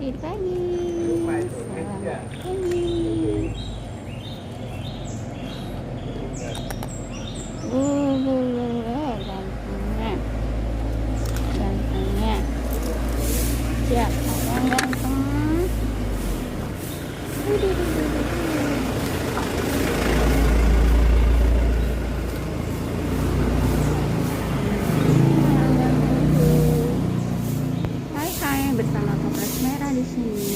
Selamat pagi. Selamat pagi. Gantengnya. Gantengnya. Siapa yang ganteng? Hai hai, bersama Toples Merah di sini.